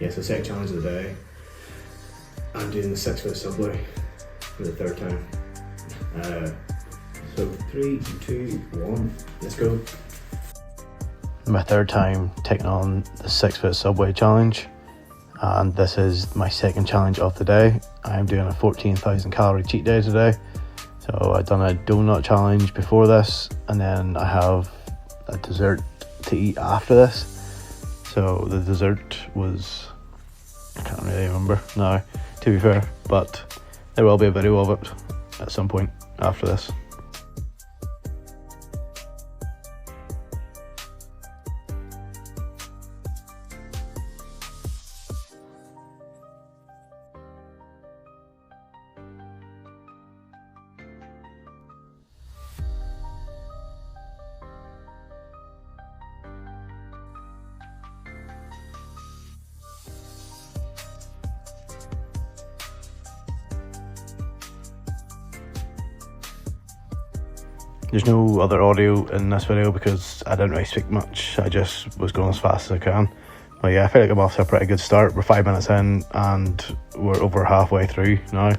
Yeah, so second challenge of the day. I'm doing the 6-foot Subway for the third time. So 3, 2, 1, let's go. My third time taking on the 6-foot Subway challenge, and this is my second challenge of the day. I'm doing a 14,000 calorie cheat day today. So I've done a donut challenge before this, and then I have a dessert to eat after this. So the dessert was, I can't really remember now, to be fair, but there will be a video of it at some point after this. There's no other audio in this video because I didn't really speak much. I just was going as fast as I can. But yeah, I feel like I'm off to a pretty good start. We're 5 minutes in and we're over halfway through now.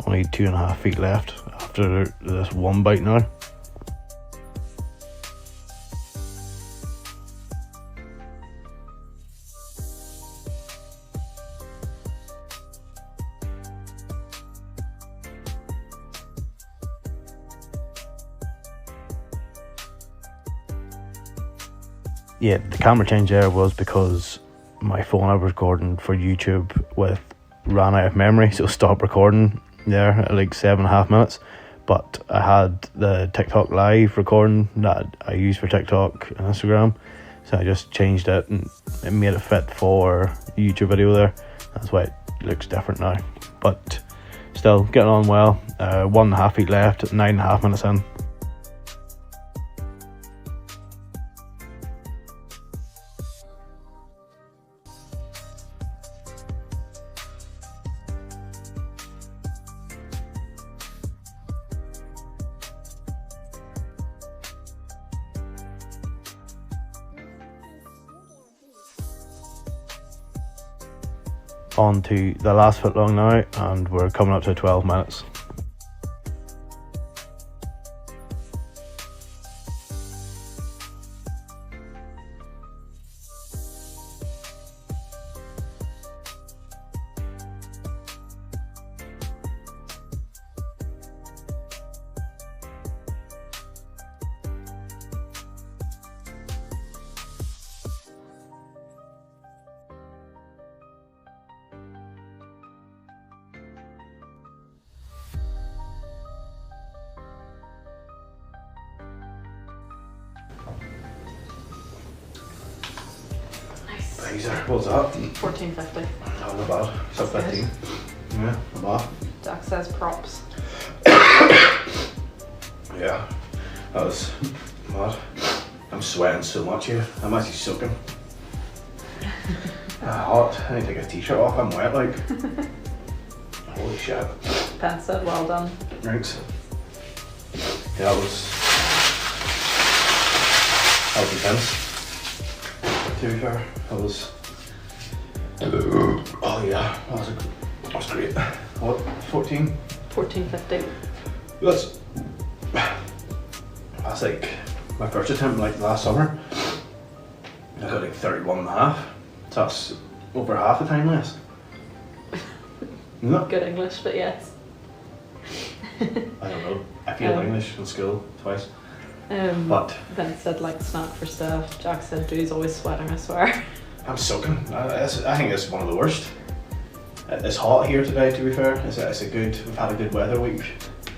Only 2.5 feet left after this one bite now. Yeah, the camera change there was because my phone I was recording for YouTube with ran out of memory, so stopped recording there at like 7.5 minutes. But I had the TikTok live recording that I use for TikTok and Instagram, so I just changed it and it made it fit for the YouTube video there. That's why it looks different now, but still getting on well. 1.5 feet left at 9.5 minutes in. On to the last foot long now, and we're coming up to 12 minutes. What's that? 14.50. Oh, not bad. Sub 15. Yeah, not bad. Jack says props. Yeah, that was mad. I'm sweating so much here. I'm actually soaking. Hot. I need to take a t-shirt off. I'm wet like. Holy shit. Pen said well done. Thanks. Yeah, that was intense. To be fair, that was. Oh yeah, that was great. What? 14? 14.50. That's like my first attempt like last summer. I got like 31.5. So that's over half the time less. Good English, but yes. I don't know. I failed English in school twice. But Ben said like snack for stuff. Jack said dude's always sweating, I swear. I'm soaking. I think it's one of the worst. It's hot here today, to be fair. It's a good, we've had a good weather week.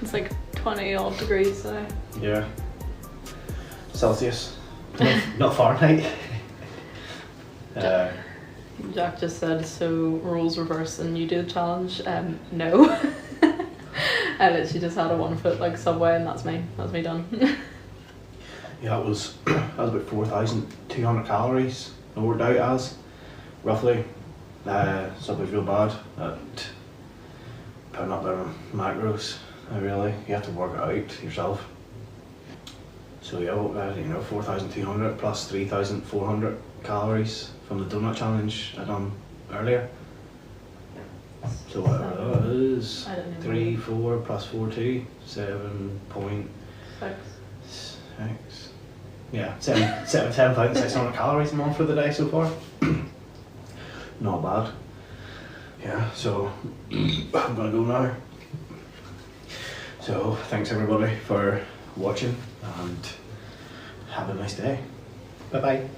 It's like 20 odd degrees today. Yeah. Celsius. Not Fahrenheit. Jack just said, so roles reverse and you do the challenge? No. I literally just had a 1 foot like Subway and that's me done. Yeah, that was about 4,200 calories I worked out as, roughly. Subway's real bad at putting up their macros, really. You have to work it out yourself. So yeah, 4,200 plus 3,400 calories from the donut challenge I done earlier. So what it is I don't know. 3, 4 plus 4, 2, 7.6. 6. Yeah, 7,600 calories I'm on for the day so far. Not bad. Yeah, so I'm gonna go now. So thanks everybody for watching and have a nice day. Bye bye.